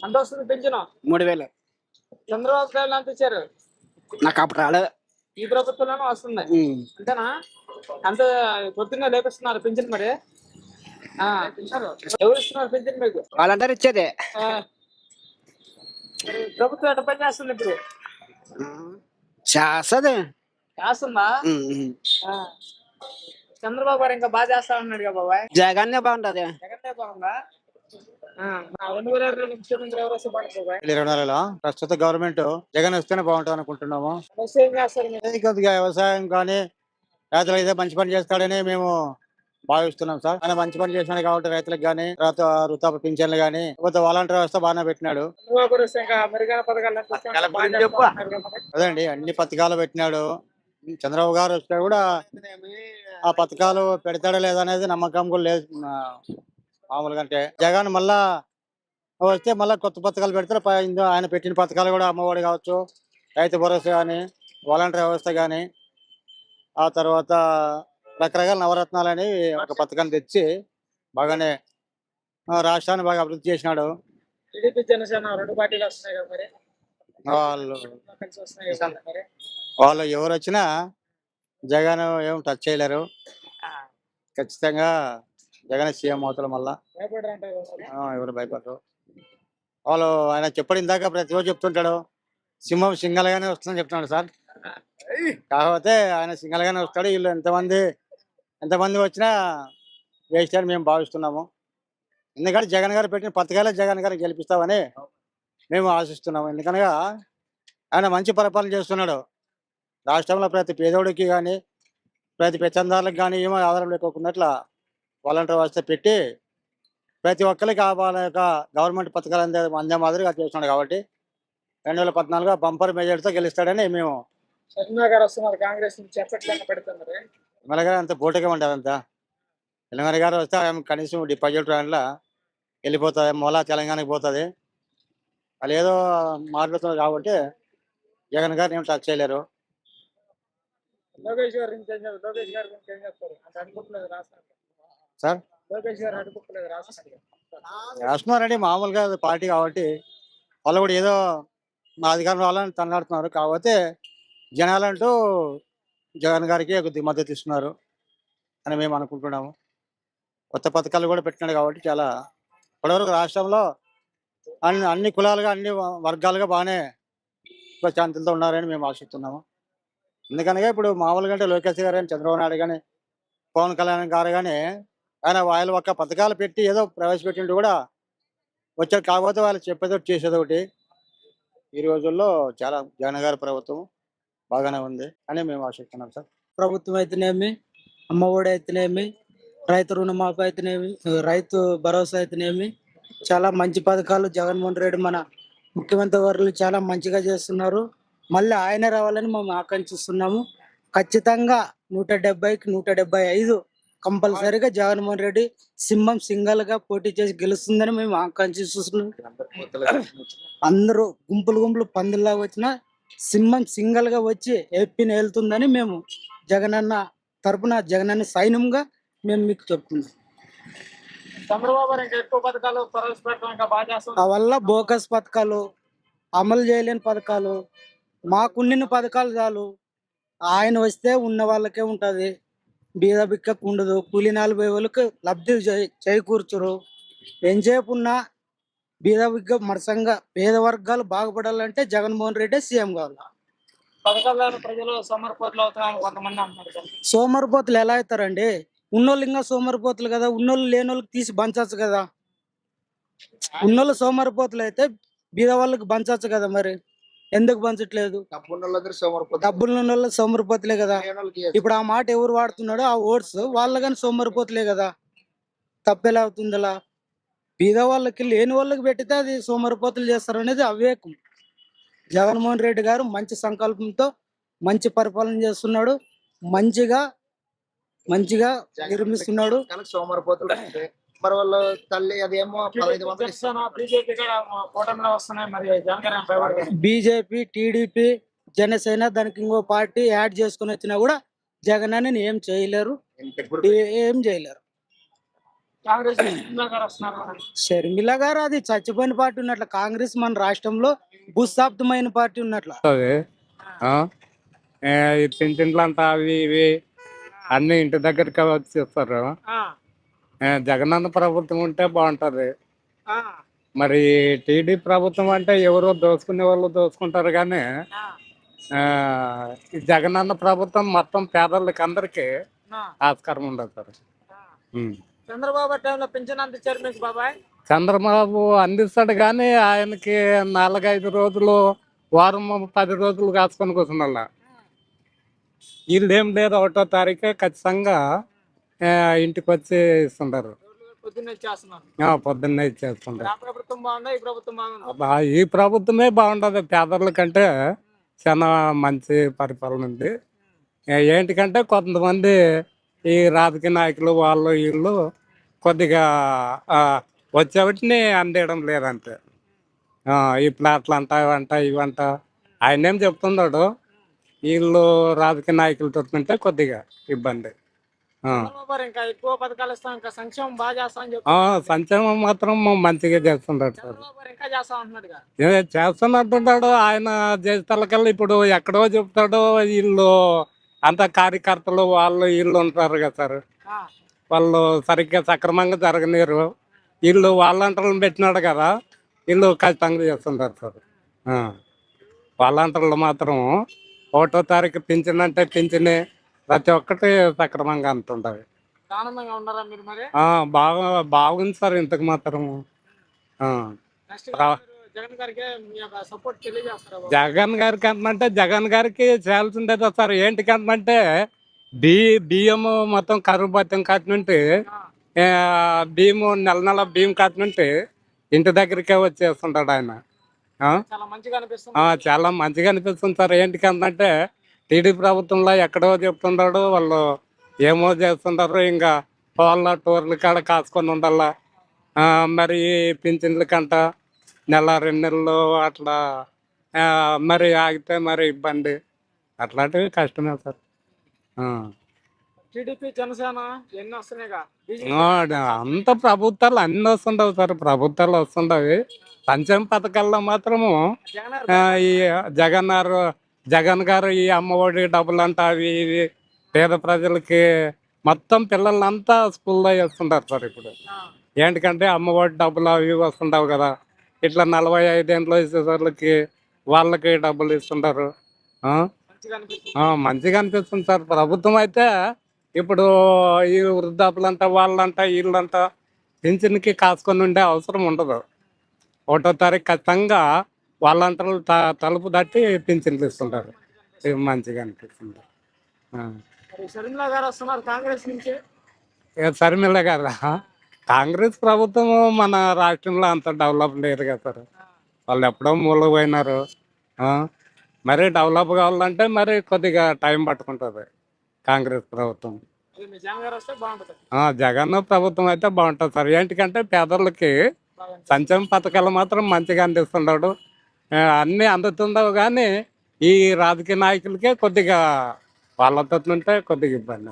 ఎంత వస్తుంది పెంచును? 3000. చంద్రబాబు నాయుడు ఎంత ఇచ్చారు? నాకు అప్పుడు రాలేదు. ఈ ప్రభుత్వంలోనే వస్తుంది అంతేనా? అంత పొద్దున్నే లేపిస్తున్నారు పెంచును మరి. ఎవరు ఇస్తున్నారు పెంచును మీకు? వాళ్ళందరూ ఇచ్చేదే. మరి ప్రభుత్వం ఎట్ట పని చేస్తుంది ఇప్పుడు? చేస్తుంది. చేస్తుందా? చంద్రబాబు గారు ఇంకా బాగా చేస్తా ఉన్నాడు కదా బాబాయ్. జగన్నే బాగుంటది. జగన్నే బాగుందా? 2022 ముఖ్యమంత్రి ఎవరు వస్తే బాగుంటుంది బాబాయ్? 2024లో ప్రస్తుత గవర్నమెంట్ జగన్ వస్తేనే బాగుంటుంది అనుకుంటున్నాము. వస్తే ఏం చేస్తారు మీరు? కొద్దిగా వ్యవసాయం కానీ రైతులకు అయితే మంచి పని చేస్తాడని మేము భావిస్తున్నాం సార్. ఆయన మంచి పని చేసినాడు కాబట్టి రైతులకు కానీ, తర్వాత వృద్ధాప్య పింఛన్లు కానీ, కొత్త వాలంటీర్ వ్యవస్థ బాగానే పెట్టినాడు. చంద్రబాబు గారు వస్తే ఇంకా మెరుగైన పథకాలు అదండి అన్ని పథకాలు పెట్టినాడు. చంద్రబాబు గారు వస్తే కూడా ఆ పథకాలు పెడతాడా లేదా అనేది నమ్మకం కూడా లేదు. మామూలుగా అంటే జగన్ మళ్ళా వస్తే మళ్ళీ కొత్త పథకాలు పెడతారు. ఆయన పెట్టిన పథకాలు కూడా అమ్మఒడి కావచ్చు, రైతు భరోసా కానీ, వాలంటీర్ వ్యవస్థ కానీ, ఆ తర్వాత రకరకాల నవరత్నాలు అని ఒక పథకాన్ని తెచ్చి బాగానే రాష్ట్రాన్ని బాగా అభివృద్ధి చేసినాడు. టీడీపీ జనసేన రెండు పార్టీలు వస్తున్నాయి కదా మరి. వాళ్ళు కలిసి వస్తున్నాయి కదా మరి. వాళ్ళు ఎవరు వచ్చినా జగన్ ఏం టచ్ చేయలేరు. ఖచ్చితంగా జగన్ సీఎం అవుతారు. మళ్ళా భయపడరంటారు మరి. ఎవరు భయపడరు. వాళ్ళు ఆయన చెప్పడం ఇందాక ప్రతిరోజు చెప్తుంటాడు, సింహం సింగల్ గానే వస్తుందని చెప్తున్నాడు సార్. కాకపోతే ఆయన సింగల్ గానే వస్తాడు. వీళ్ళు ఎంతమంది వచ్చినా వేస్ట్ అని మేము భావిస్తున్నాము. ఎందుకంటే జగన్ గారు పెట్టిన పథకాలే జగన్ గారిని గెలిపిస్తామని మేము ఆశిస్తున్నాము. ఎందుకనగా ఆయన మంచి పరిపాలన చేస్తున్నాడు. రాష్ట్రంలో ప్రతి పేదోడికి కానీ, ప్రతి పెత్తందారులకు కానీ ఏమో ఆధారం లేకోకున్నట్ల వాలంటీర్ వ్యవస్థ పెట్టి ప్రతి ఒక్కరికి వాళ్ళ యొక్క గవర్నమెంట్ పథకాలు అందే మాదిరిగా చేస్తున్నాడు. కాబట్టి 2014 బంపర్ మెజార్టీతో గెలుస్తాడని మేము. శర్మిల గారు వస్తున్నారు కాంగ్రెస్ నుంచి, ఎప్పట్లైనా పెడుతున్నారు. ఎమ్మెల్యే గారు అంత పోటీగా ఉంటుంది. అంతా తెలంగాణ గారు వస్తే ఆమె కనీసం డిపాజిట్ రాండ్లా వెళ్ళిపోతుంది, మూలా తెలంగాణకి పోతుంది. వాళ్ళు ఏదో మాట్లాడుతున్నారు కాబట్టి జగన్ గారు ఏం టచ్ చేయలేరు. లోకేష్ గారు గురించి ఏం చెప్తారు? అంటే అనుకుంటలేదు రాష్ట్రానికి సార్. లోకేష్ గారు అనుకుంటలేదు రాష్ట్రానికి. రాస్తున్నారండి మామూలుగా పార్టీ కాబట్టి వాళ్ళు కూడా ఏదో మా అధికారం రావాలని తన్నాడుతున్నారు. కాకపోతే జనాలంటూ జగన్ గారికి కొద్దిగా మద్దతు ఇస్తున్నారు అని మేము అనుకుంటున్నాము. కొత్త పథకాలు కూడా పెట్టినాడు కాబట్టి చాలా ఇప్పటివరకు రాష్ట్రంలో అన్ని కులాలుగా, అన్ని వర్గాలుగా బాగానే శాంతులతో ఉన్నారని మేము ఆశిస్తున్నాము. ఎందుకనగా ఇప్పుడు మామూలుగా అంటే లోకేష్ గారు కానీ, చంద్రబాబు నాయుడు కానీ, పవన్ కళ్యాణ్ గారు కానీ ఆయన వాళ్ళ ఒక్క పథకాలు పెట్టి ఏదో ప్రవేశపెట్టినట్టు కూడా వచ్చారు. కాకపోతే వాళ్ళు చెప్పేది ఒకటి చేసేది ఒకటి. ఈ రోజుల్లో చాలా జగన్ గారి ప్రభుత్వం బాగానే ఉంది అని మేము ఆశిస్తున్నాం సార్. ప్రభుత్వం అయితేనేమి, అమ్మఒడి అయితేనేమి, రైతు రుణమాఫీ అయితేనేమి, రైతు భరోసా అయితేనేమి, చాలా మంచి పథకాలు జగన్మోహన్ రెడ్డి మన ముఖ్యమంత్రి వర్యులు చాలా మంచిగా చేస్తున్నారు. మళ్ళీ ఆయన రావాలని మేము ఆకాంక్షిస్తున్నాము. ఖచ్చితంగా 170కి 175 కంపల్సరీగా జగన్మోహన్ రెడ్డి సింహం సింగల్ గా పోటీ చేసి గెలుస్తుందని మేము ఆకాంక్షిస్తున్నాం. అందరూ గుంపులు పందుల్లాగా వచ్చిన సింహం సింగల్ గా వచ్చి ఏపీని వెళ్తుందని మేము జగనన్న తరపున, జగనన్న సైన్యంగా మేము మీకు చెప్తున్నాం. చంద్రబాబు గారు ఇంకా ఎక్కువ పథకాలు ప్రవేశపెట్టడం ఇంకా బాగా చేస్తున్నారు. ఆ వల్ల బోకస్ పథకాలు, అమలు చేయలేని పథకాలు, మాకున్న పథకాలు చాలు. ఆయన వస్తే ఉన్న వాళ్ళకే ఉంటది, బీద బిక్కకు ఉండదు. కూలి 40 వాళ్ళకి లబ్ధి చేకూర్చురు. ఎంతసేపు ఉన్నా బీద బిక్క మరసంగా పేద వర్గాలు బాగుపడాలంటే జగన్మోహన్ రెడ్డి సీఎం కావాలి. పథకాలను ప్రజలు సోమరిపోతులు అవుతారని కొంతమంది అంటున్నారు. సోమరిపోతులు ఎలా అవుతారండి? ఉన్నోళ్ళు ఇంకా సోమరిపోతులు కదా, ఉన్నోళ్ళు లేని వాళ్ళకి తీసి పంచచ్చు కదా. ఉన్నోళ్ళు సోమరిపోతులు అయితే బీద వాళ్ళకి పంచచ్చు కదా, మరి ఎందుకు పంచట్లేదు? డబ్బులు ఉన్న వాళ్ళు సోమరిపోతులే కదా. ఇప్పుడు ఆ మాట ఎవరు వాడుతున్నాడో ఆ ఓట్స్ వాళ్ళ కానీ సోమరిపోతులే కదా. తప్పెలా అవుతుంది అలా? బీద వాళ్ళకి లేని వాళ్ళకి పెట్టితే అది సోమరిపోతులు చేస్తారు అనేది అవివేకం. జగన్మోహన్ రెడ్డి గారు మంచి సంకల్పంతో మంచి పరిపాలన చేస్తున్నాడు, మంచిగా నిర్మిస్తున్నాడు. సోమరిపోతులు మరి వాళ్ళు తల్లి అదేమో 1500 బీజేపీ, టీడీపీ, జనసేన దానికి ఇంకో పార్టీ యాడ్ చేసుకుని వచ్చినా కూడా జగన్ అని ఏం చేయలేరు. కాంగ్రెస్ షర్మిల గారు వస్తున్నారు కదా. షర్మిల గారు అది చచ్చిపోయిన పార్టీ ఉన్నట్ల, కాంగ్రెస్ మన రాష్ట్రంలో భూస్థాపితమైన పార్టీ ఉన్నట్ల. వస్తుంది. ఈ పింఛన్లు అంతా అవి ఇవి అన్ని ఇంటి దగ్గరికి వచ్చి ఇస్తారు. ఆ, జగనన్న ప్రభుత్వం ఉంటే బాగుంటది. ఆ, మరి టీడీ ప్రభుత్వం అంటే ఎవరో దోచుకునే వాళ్ళు దోచుకుంటారు కానీ ఆ, ఈ జగనన్న ప్రభుత్వం మొత్తం పేదలకు అందరికీ ఆ, ఆస్కారం ఉండదు సార్. ఆ. ఉమ్. చంద్రబాబు టైంలో పింఛన్ అంత ఇచ్చారు మీకు బాబాయ్. చంద్రబాబు అందిస్తాడు కానీ ఆయనకి 4-5 రోజులు, వారం 10 రోజులు కాసుకొని కూర్చున్న వీళ్ళు ఏం లేదు, 1వ తారీఖే ఖచ్చితంగా ఇంటికి వచ్చి ఇస్తుంటారు. పొద్దున్నే ఇచ్చేస్తున్నారు. పొద్దున్నే ఇచ్చేస్తుంటారు. ఆ ప్రభుత్వం బాగుందా, ఈ ప్రభుత్వం బాగుందా? ఈ ప్రభుత్వమే బాగుంటుంది. పేదల కంటే చాలా మంచి పరిపాలన ఉంది. ఏంటికంటే కొంతమంది ఈ రాజకీయ నాయకులు వాళ్ళు వీళ్ళు కొద్దిగా వచ్చేవాటిని అందేయడం లేదంతే. ఈ ప్లాట్లు అంట ఇవంట ఇవంట ఆయన ఏం చెప్తున్నాడు, వీళ్ళు రాజకీయ నాయకులు చెప్తుంటే కొద్దిగా ఇబ్బంది. చంద్రబాబు గారు ఇంకా ఎక్కువ పథకాలు ఇస్తాం, ఇంకా సంక్షేమం బాగా చేస్తా అని చెప్పి సంక్షేమం మాత్రం మంచిగా చేస్తున్నాడు సార్. చంద్రబాబు గారు ఇంకా చేస్తా అంటున్నాడుగా. చేస్తున్నట్టుంటాడు ఆయన. చేసేతలకల్లా ఇప్పుడు ఎక్కడో చెప్తాడు, వీళ్ళు అంత కార్యకర్తలు వాళ్ళు వీళ్ళు ఉంటారు కదా సార్. ఆ, వాళ్ళు సరిగ్గా సక్రమంగా జరగనీరు. వీళ్ళు వాలంటీర్లను పెట్టినాడు కదా, వీళ్ళు ఖచ్చితంగా చేస్తుంటారు సార్. వాలంటీర్లు మాత్రం 1వ తారీఖు పింఛన్ అంటే పింఛనే ప్రతి ఒక్కటి సక్రమంగా అంతుంటాయి. ఆనందంగా ఉన్నారా మీరు మరి? బాగుంది సార్ ఇంతకు మాత్రం. నెక్స్ట్ జగన్ గారికి మీ యొక్క సపోర్ట్ తెలియజేస్తారా? జగన్ గారికి అంటే జగన్ గారికి చేయాల్సిందే సార్. ఏంటికంటే బియ్యం మొత్తం కరువు బత్యం కట్టినంటే బియ్యము నెల బియ్యం కట్టినంటే ఇంటి దగ్గరికే వచ్చేస్తుంటాడు ఆయన. చాలా మంచిగా అనిపిస్తుంది. చాలా మంచిగా అనిపిస్తుంది సార్. ఏంటికంటే టీడీ ప్రభుత్వంలో ఎక్కడో చెప్తున్నాడు, వాళ్ళు ఏమో చేస్తుంటారు. ఇంకా వాళ్ళ టూర్ల కాడ కాసుకొని ఉండాలా. మరి పింఛన్ల కంట నెల 2 నెలలు అట్లా మరి ఆగితే మరి ఇబ్బంది. అట్లాంటివి కష్టమే సార్. టీడీపీ జనసేన ఎన్ని వస్తున్నాయిగా. అంత ప్రభుత్వాలు అన్ని వస్తుండవు సార్. ప్రభుత్వాలు వస్తుండవి. సంక్షేమ పథకాల్లో మాత్రము ఈ జగన్ గారు ఈ అమ్మఒడి డబ్బులు అంట అవి ఇవి పేద ప్రజలకి మొత్తం పిల్లలంతా స్కూల్లో వేస్తుంటారు సార్. ఇప్పుడు ఏంటికంటే అమ్మఒడి డబ్బులు అవి వస్తుండవు కదా. ఇట్లా 45 ఏళ్ళు వేసేసరికి వాళ్ళకి డబ్బులు ఇస్తుంటారు. మంచిగా అనిపిస్తుంది సార్. ప్రభుత్వం అయితే ఇప్పుడు ఈ వృద్ధాపులంతా వాళ్ళంతా వీళ్ళంతా పింఛన్కి కాసుకొని ఉండే అవసరం ఉండదు. 1వ తారీఖు ఖచ్చితంగా వాళ్ళంతా తలుపు తట్టి పింఛన్లు ఇస్తుంటారు. మంచిగా అనిపిస్తుంది. షర్మిల గారు వస్తున్నారు కాంగ్రెస్ నుంచి. షర్మిల గారు కాంగ్రెస్ ప్రభుత్వం మన రాష్ట్రంలో అంత డెవలప్ లేదు కదా సార్. వాళ్ళు ఎప్పుడో మూలపోయినారు. మరి డెవలప్ కావాలంటే మరి కొద్దిగా టైం పట్టుకుంటుంది కాంగ్రెస్ ప్రభుత్వం. జగన్ ప్రభుత్వం అయితే బాగుంటుంది సార్. ఏంటికంటే పేదలకి సంక్షేమ పథకాలు మాత్రం మంచిగా అందిస్తున్నాడు. అన్నీ అందుతుండవు కానీ ఈ రాజకీయ నాయకులకే కొద్దిగా వాళ్ళతో ఉంటే కొద్దిగా ఇబ్బంది.